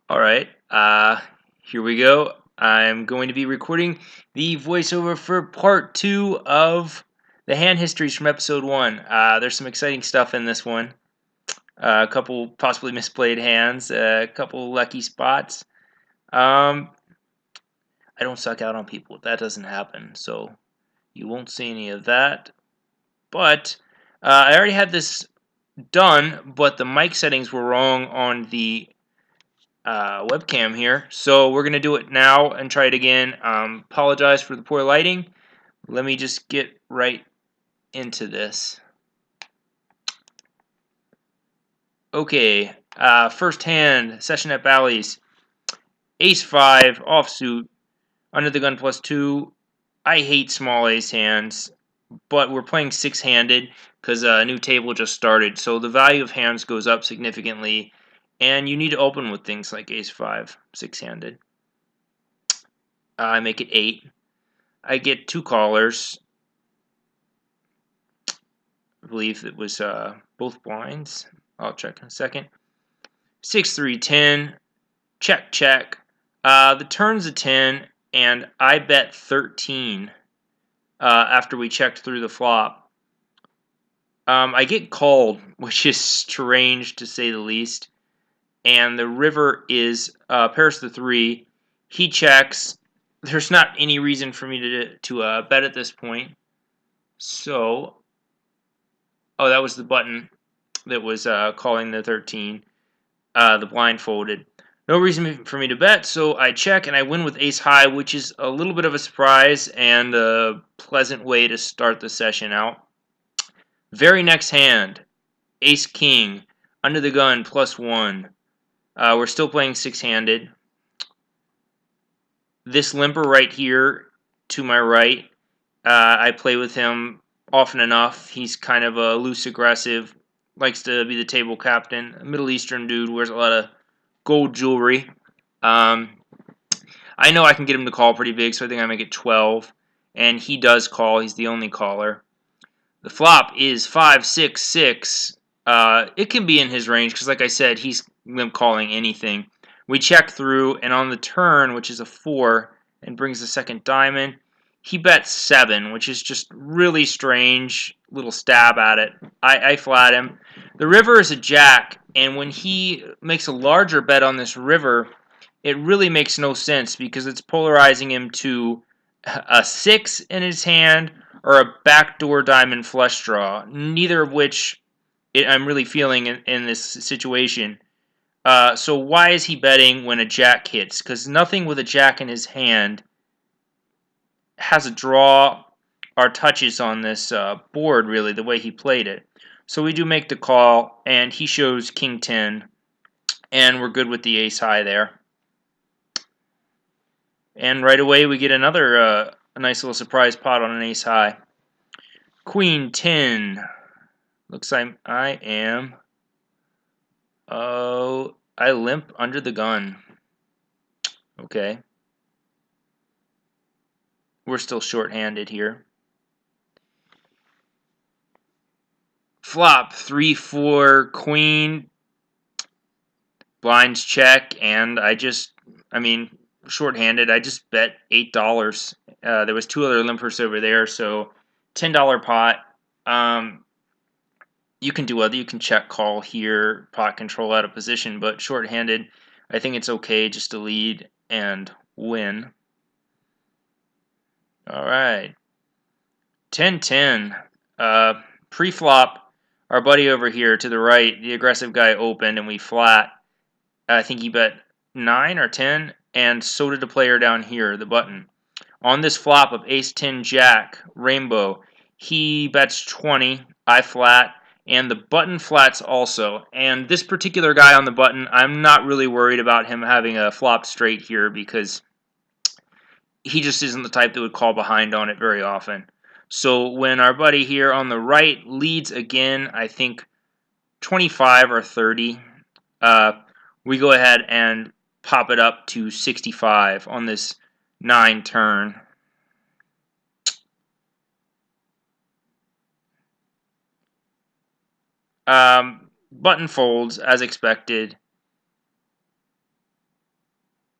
Alright, here we go. I'm going to be recording the voiceover for part 2 of the hand histories from episode 1. There's some exciting stuff in this one. A couple possibly misplayed hands, a couple lucky spots. I don't suck out on people. That doesn't happen, so you won't see any of that. But I already had this done, but the mic settings were wrong on the webcam here. So we're going to do it now and try it again. Apologize for the poor lighting. Let me just get right into this. Okay, first hand, session at Bally's. Ace 5, offsuit, under the gun +2. I hate small ace hands, but we're playing six-handed because a new table just started. So the value of hands goes up significantly, and you need to open with things like ace 5, six-handed. I make it 8. I get 2 callers. I believe it was both blinds. I'll check in a second. 6, 3, 10. Check, check. The turn's a 10, and I bet 13 after we checked through the flop. I get called, which is strange to say the least. And the river is pairs the 3. He checks. There's not any reason for me to bet at this point. So, oh, that was the button that was calling the 13. The blind folded. No reason for me to bet, so I check and I win with ace high, which is a little bit of a surprise and a pleasant way to start the session out. Very next hand, ace king, under the gun +1. We're still playing six-handed. This limper right here to my right, I play with him often enough. He's kind of a loose aggressive, likes to be the table captain, a Middle Eastern dude, wears a lot of gold jewelry. I know I can get him to call pretty big, so I think I make it 12. And he does call. He's the only caller. The flop is 5, 6, 6. It can be in his range because, like I said, he's calling anything. We check through, and on the turn, which is a 4, and brings the second diamond, he bets 7, which is just really strange. Little stab at it. I flat him. The river is a jack, and when he makes a larger bet on this river, it really makes no sense because it's polarizing him to a 6 in his hand or a backdoor diamond flush draw, neither of which I'm really feeling in this situation. So why is he betting when a jack hits? Because nothing with a jack in his hand has a draw or touches on this board, really, the way he played it. So we do make the call, and he shows king 10, and we're good with the ace high there. And right away we get another a nice little surprise pot on an ace high. Queen 10. Looks like I am. Oh, I limp under the gun. Okay. We're still short-handed here. Flop 3, 4, queen. Blinds check, and short-handed. I just bet $8. There was 2 other limpers over there, so $10 pot. You can do other. You can check call here, pot control out of position, but short-handed, I think it's okay just to lead and win. All right. 10-10. Pre-flop, our buddy over here to the right, the aggressive guy opened and we flat. I think he bet 9 or 10, and so did the player down here, the button. On this flop of ace 10 jack, rainbow, he bets 20, I flat, and the button flats also. And this particular guy on the button, I'm not really worried about him having a flop straight here because he just isn't the type that would call behind on it very often. So when our buddy here on the right leads again, I think 25 or 30, we go ahead and pop it up to 65 on this 9 turn. Button folds as expected.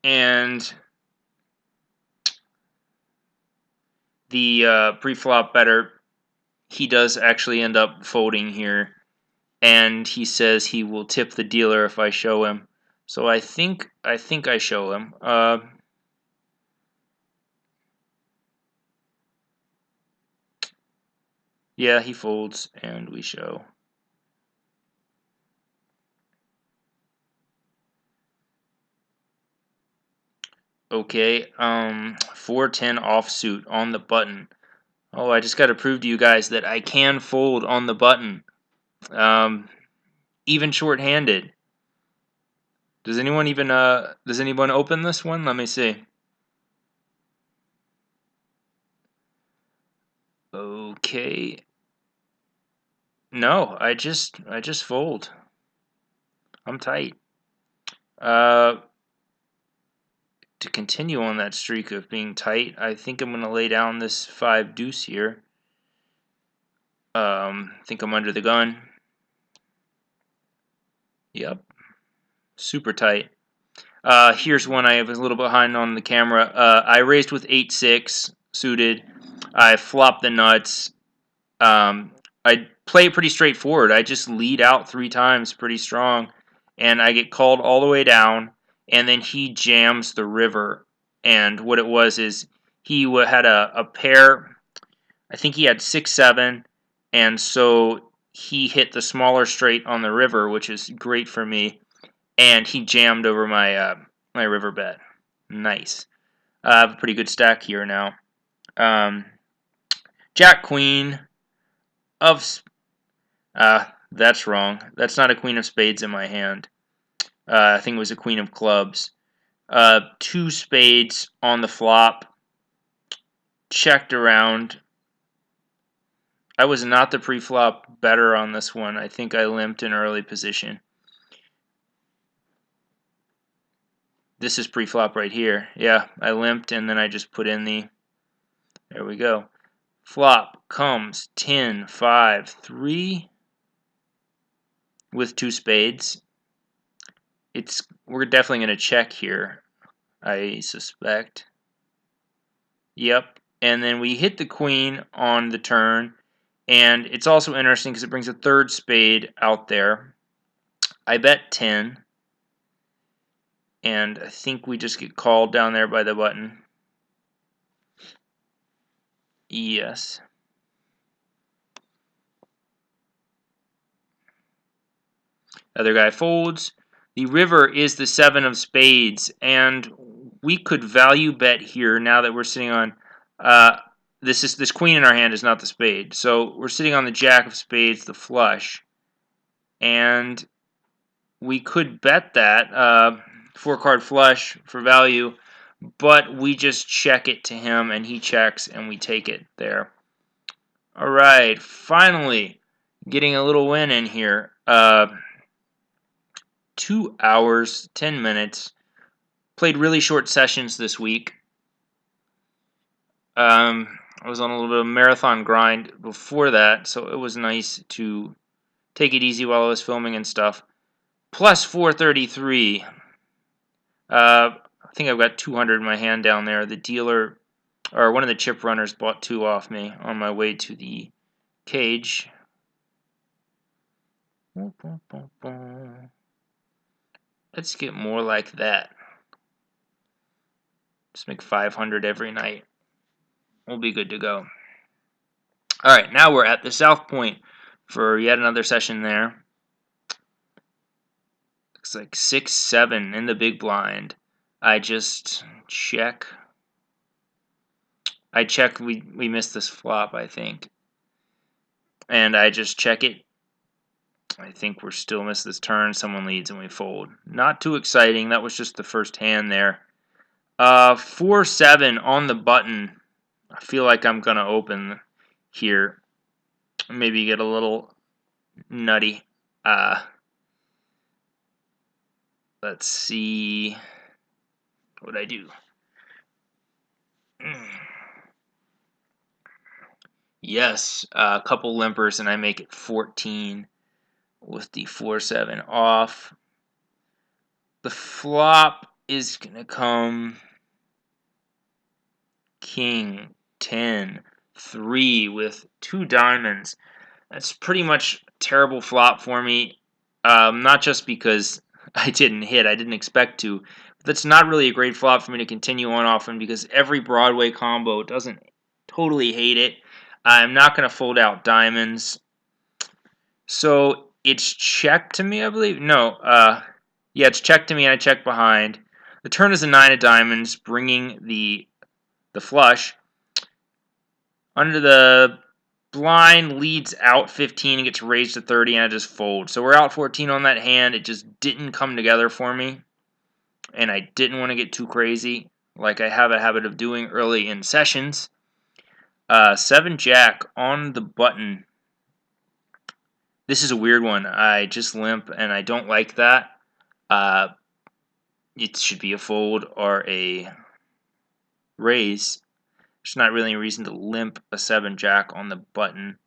And the pre-flop better, he does actually end up folding here. And he says he will tip the dealer if I show him. So I think I show him. Yeah, he folds, and we show. Okay, 410 offsuit on the button. Oh, I just got to prove to you guys that I can fold on the button, um, even short-handed. Does anyone open this one? Let me see. Okay. No, I just fold. I'm tight. To continue on that streak of being tight, I think I'm gonna lay down this 5 deuce here. I think I'm under the gun. Yep, super tight. Here's one I was a little behind on the camera. I raised with 8-6 suited. I flopped the nuts. I play it pretty straightforward. I just lead out 3 times pretty strong, and I get called all the way down, and then he jams the river. And what it was is he had a pair. I think he had 6-7, and so he hit the smaller straight on the river, which is great for me, and he jammed over my river bet. Nice. I have a pretty good stack here now. Um, Jack Queen of that's wrong. That's not a queen of spades in my hand. I think it was a queen of clubs. 2 spades on the flop. Checked around. I was not the pre-flop better on this one. I think I limped in early position. This is pre-flop right here. Yeah, I limped and then I just put in the... There we go. Flop comes 10, 5, 3 with 2 spades. We're definitely going to check here, I suspect. Yep. And then we hit the queen on the turn. And it's also interesting because it brings a 3rd spade out there. I bet 10. And I think we just get called down there by the button. Yes. Other guy folds. The river is the 7 of spades. And we could value bet here now that we're sitting on... this queen in our hand is not the spade. So we're sitting on the jack of spades, the flush. And we could bet that 4-card flush for value, but we just check it to him, and he checks, and we take it there. All right, finally getting a little win in here. 2 hours, 10 minutes. Played really short sessions this week. I was on a little bit of a marathon grind before that, so it was nice to take it easy while I was filming and stuff. Plus 433. I think I've got 200 in my hand down there. The dealer, or one of the chip runners, bought 2 off me on my way to the cage. Let's get more like that. Just make 500 every night. We'll be good to go. Alright, now we're at the SouthPoint for yet another session there. Looks like 6-7 in the big blind. I just check. I check, we missed this flop, I think. And I just check it. I think we're still missing this turn. Someone leads and we fold. Not too exciting. That was just the first hand there. 4-7 on the button. I feel like I'm going to open here. Maybe get a little nutty. Let's see what I do. Yes, a couple limpers and I make it 14 with the 4-7 off. The flop is going to come King 10, 3 with 2 diamonds. That's pretty much a terrible flop for me. Not just because I didn't hit, I didn't expect to. But that's not really a great flop for me to continue on often because every Broadway combo doesn't totally hate it. I'm not going to fold out diamonds. So it's check to me, I believe. No, yeah, it's check to me, and I check behind. The turn is a 9 of diamonds, bringing the flush. Under the blind leads out 15 and gets raised to 30, and I just fold. So we're out 14 on that hand. It just didn't come together for me, and I didn't want to get too crazy like I have a habit of doing early in sessions. 7 Jack on the button. This is a weird one. I just limp, and I don't like that. It should be a fold or a raise. There's not really a reason to limp a 7 Jack on the button.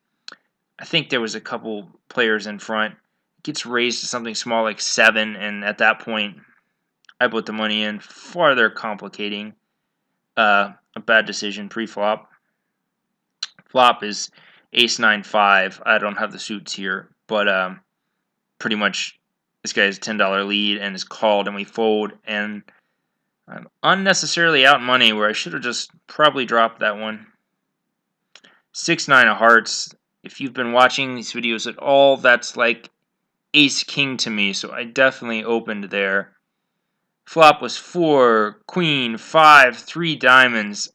I think there was a couple players in front. It gets raised to something small like 7, and at that point, I put the money in, farther complicating a bad decision pre-flop. Flop is ace 9 5. I don't have the suits here, but pretty much this guy has a $10 lead and is called, and we fold, and I'm unnecessarily out money where I should have just probably dropped that one. 6 9 of hearts. If you've been watching these videos at all, that's like ace king to me, so I definitely opened there. Flop was 4 queen 5 3 diamonds.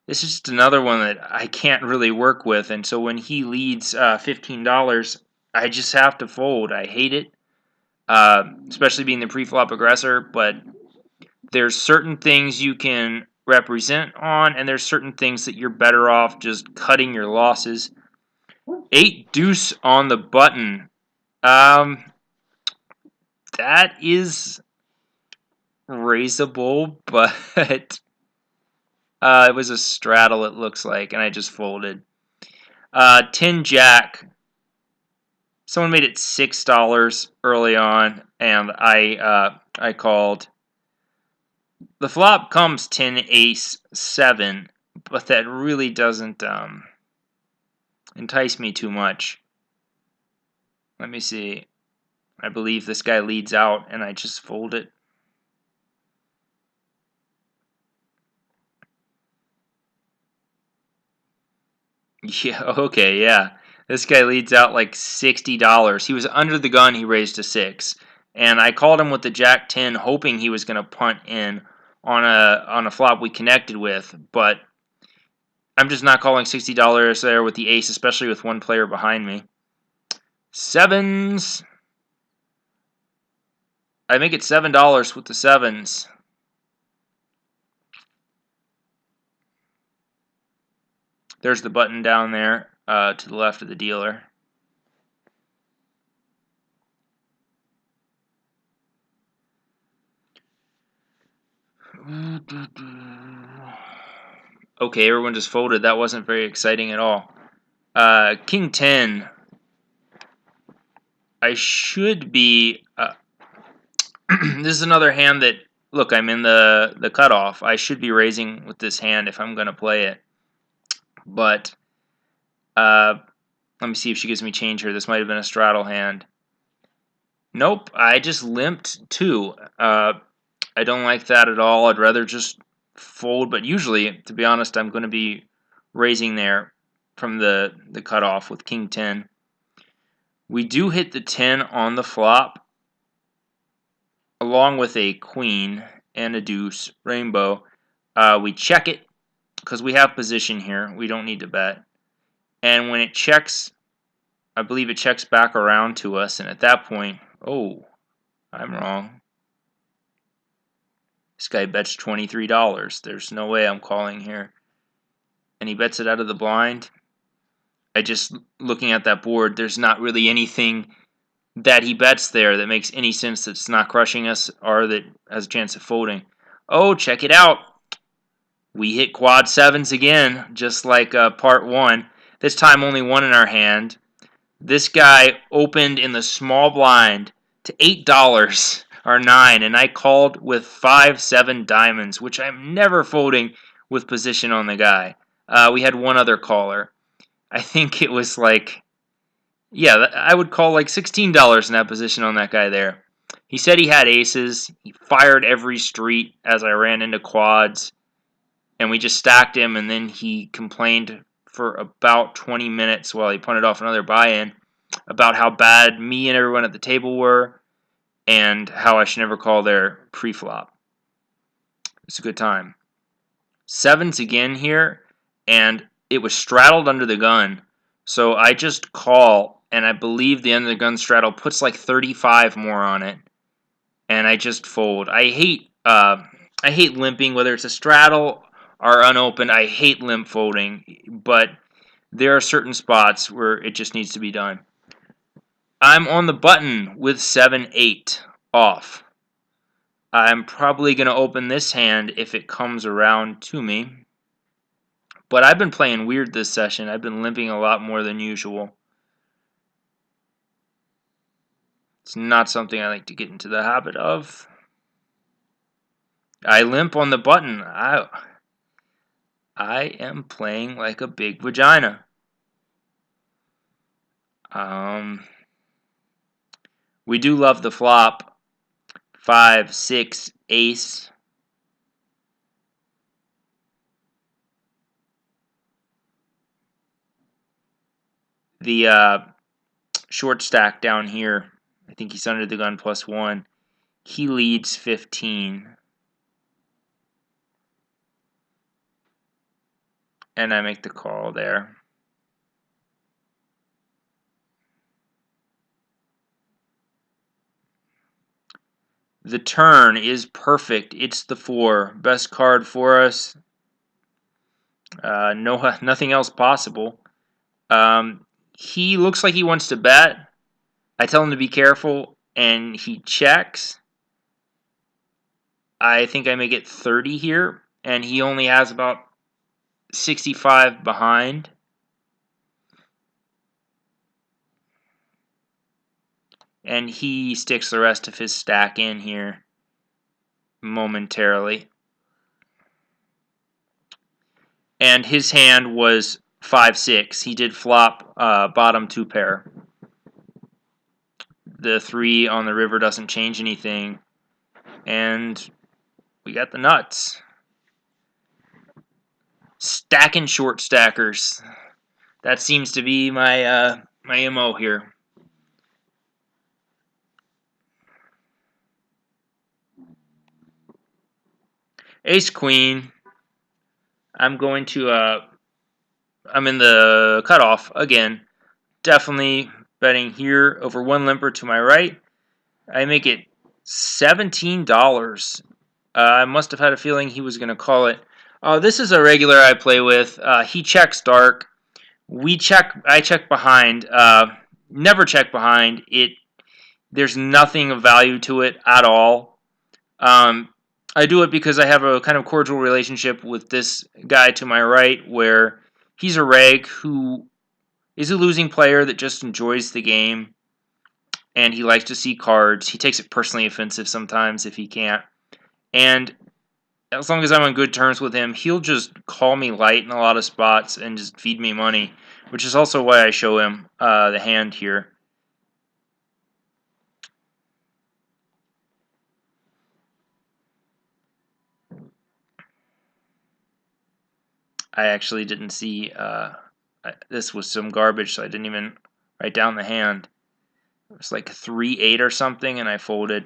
This is just another one that I can't really work with, and so when he leads $15, I just have to fold. I hate it, especially being the pre-flop aggressor, but there's certain things you can represent on, and there's certain things that you're better off just cutting your losses. 8 deuce on the button. That is raisable, but it was a straddle, it looks like, and I just folded. 10 Jack. Someone made it $6 early on, and I called. The flop comes 10 ace 7, but that really doesn't entice me too much. Let me see. I believe this guy leads out, and I just fold it. Yeah, okay, yeah. This guy leads out like $60. He was under the gun, he raised to 6. And I called him with the Jack 10, hoping he was going to punt in on a flop we connected with, but I'm just not calling $60 there with the ace, especially with one player behind me. 7s. I make it $7 with the 7s. There's the button down there to the left of the dealer. Okay, everyone just folded. That wasn't very exciting at all. King 10. I should be... this is another hand that... Look, I'm in the cutoff. I should be raising with this hand if I'm going to play it. But... let me see if she gives me change here. This might have been a straddle hand. Nope, I just limped 2. I don't like that at all. I'd rather just fold, but usually, to be honest, I'm going to be raising there from the cutoff with King 10. We do hit the 10 on the flop, along with a queen and a deuce, rainbow. We check it, because we have position here. We don't need to bet. And when it checks, I believe it checks back around to us, and at that point, oh, I'm wrong. This guy bets $23. There's no way I'm calling here. And he bets it out of the blind. I just, looking at that board, there's not really anything that he bets there that makes any sense that's not crushing us or that has a chance of folding. Oh, check it out. We hit quad 7s again, just like part 1. This time only 1 in our hand. This guy opened in the small blind to $8 or 9, and I called with 5-7 diamonds, which I'm never folding with position on the guy. We had one other caller. I think it was like, yeah, I would call like $16 in that position on that guy there. He said he had aces. He fired every street as I ran into quads, and we just stacked him, and then he complained for about 20 minutes while he punted off another buy-in about how bad me and everyone at the table were and how I should never call their pre-flop. It's a good time. Sevens again here, and it was straddled under the gun. So I just call, and I believe the end of the gun straddle puts like 35 more on it, and I just fold. I hate limping, whether it's a straddle or unopened. I hate limp folding, but there are certain spots where it just needs to be done. I'm on the button with 7-8 off. I'm probably going to open this hand if it comes around to me. But I've been playing weird this session. I've been limping a lot more than usual. It's not something I like to get into the habit of. I limp on the button. I am playing like a big vagina. We do love the flop. 5, 6, ace. The short stack down here, I think he's under the gun +1. He leads 15. And I make the call there. The turn is perfect. It's the 4. Best card for us. Nothing else possible. He looks like he wants to bet. I tell him to be careful, and he checks. I think I make it 30 here, and he only has about 65 behind. And he sticks the rest of his stack in here momentarily. And his hand was 5-6. He did flop bottom 2 pair. The 3 on the river doesn't change anything. And we got the nuts. Stacking short stackers. That seems to be my my MO here. Ace Queen. I'm going to I'm in the cutoff again. Definitely betting here over 1 limper to my right. I make it $17. I must have had a feeling he was going to call it. This is a regular I play with. He checks dark. I check behind. Never check behind. There's nothing of value to it at all. I do it because I have a kind of cordial relationship with this guy to my right, where he's a reg who is a losing player that just enjoys the game, and he likes to see cards. He takes it personally offensive sometimes if he can't. And as long as I'm on good terms with him, he'll just call me light in a lot of spots and just feed me money, which is also why I show him the hand here. I actually didn't see this was some garbage, so I didn't even write down the hand. It was like 3-8 or something, and I folded.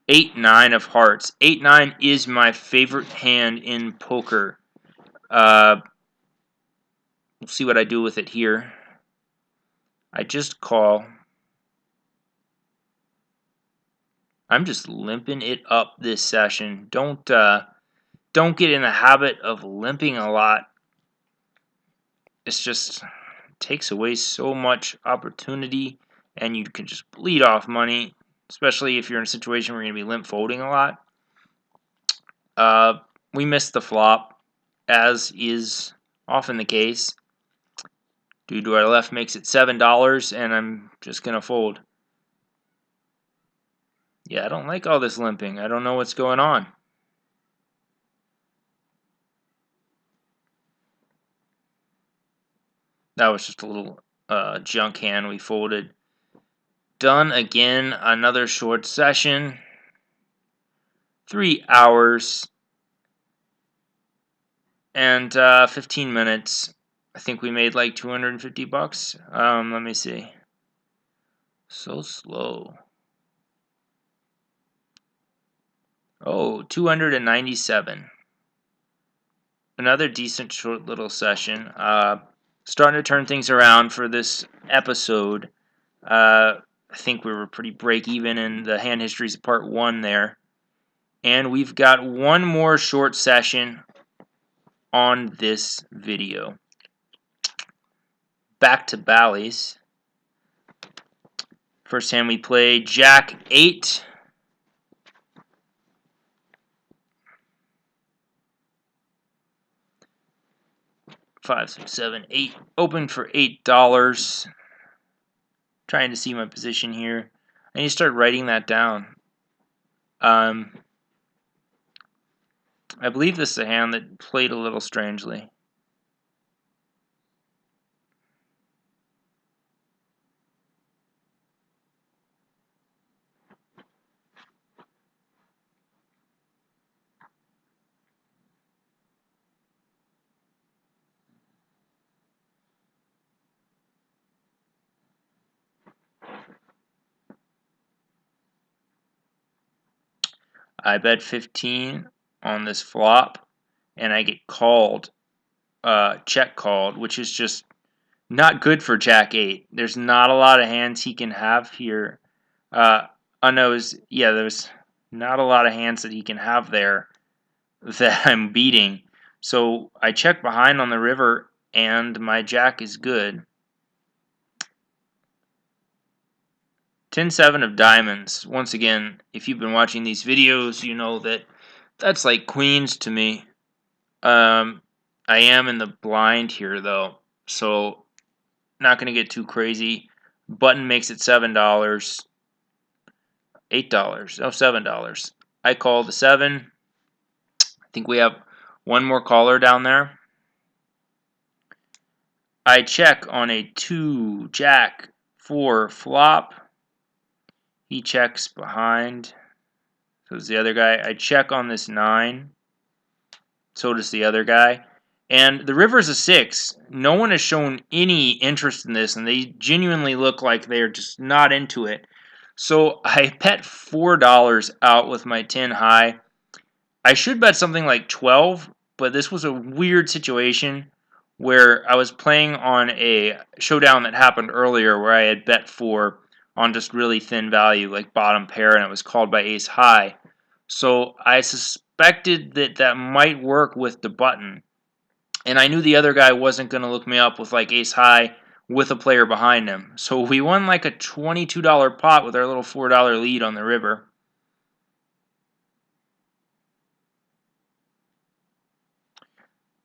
8-9 of hearts. 8-9 is my favorite hand in poker. We'll see what I do with it here. I just call. I'm just limping it up this session. Don't get in the habit of limping a lot. It's just takes away so much opportunity, and you can just bleed off money, especially if you're in a situation where you're going to be limp folding a lot. We missed the flop, as is often the case. Dude to our left makes it $7, and I'm just going to fold. Yeah, I don't like all this limping. I don't know what's going on. That was just a little junk hand we folded. Done again. Another short session. 3 hours and 15 minutes. I think we made like 250 bucks. Let me see. So slow. Oh, 297. Another decent short little session. Starting to turn things around for this episode. I think we were pretty break even in the hand histories part 1 there. And we've got one more short session on this video. Back to Bally's. First hand we played Jack 8. Five, six, 7, 8. Open for $8. Trying to see my position here. I need to start writing that down. I believe this is a hand that played a little strangely. I bet 15 on this flop, and I get called, check called, which is just not good for Jack 8. There's not a lot of hands he can have here. There's not a lot of hands that he can have there that I'm beating. So I check behind on the river, and my Jack is good. 10-7 of diamonds. Once again, if you've been watching these videos, you know that that's like queens to me. I am in the blind here, though, so not going to get too crazy. Button makes it $7. $8. Oh, $7. I call the 7. I think we have one more caller down there. I check on a 2, Jack, 4 flop. He checks behind. So does the other guy. I check on this 9. So does the other guy. And the river's a 6. No one has shown any interest in this, and they genuinely look like they're just not into it. So I bet $4 out with my 10 high. I should bet something like 12, but this was a weird situation where I was playing on a showdown that happened earlier where I had bet 4 on just really thin value, like bottom pair, and it was called by ace high. So I suspected that that might work with the button. And I knew the other guy wasn't going to look me up with like ace high with a player behind him. So we won like a $22 pot with our little $4 lead on the river.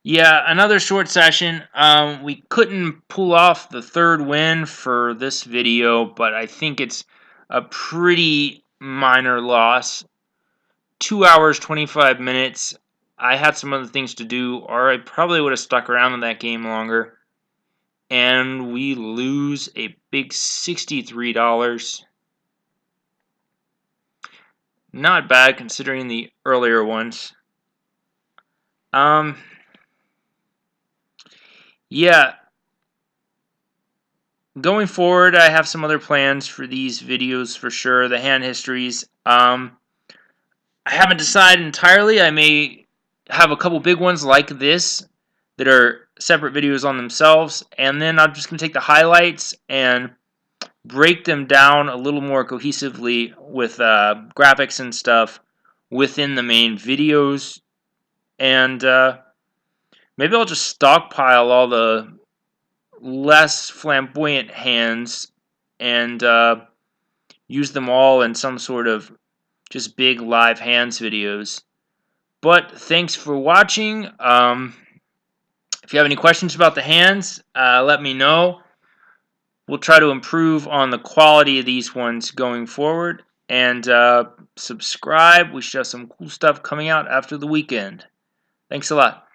Yeah, another short session. We couldn't pull off the third win for this video, but I think it's a pretty minor loss. 2 hours, 25 minutes. I had some other things to do, or I probably would have stuck around in that game longer. And we lose a big $63. Not bad considering the earlier ones. Yeah. Going forward, I have some other plans for these videos for sure. The hand histories. I haven't decided entirely. I may have a couple big ones like this that are separate videos on themselves, and then I'm just going to take the highlights and break them down a little more cohesively with graphics and stuff within the main videos. And maybe I'll just stockpile all the less flamboyant hands and use them all in some sort of just big live hands videos. But thanks for watching. If you have any questions about the hands, let me know. We'll try to improve on the quality of these ones going forward. and subscribe. We should have some cool stuff coming out after the weekend. Thanks a lot.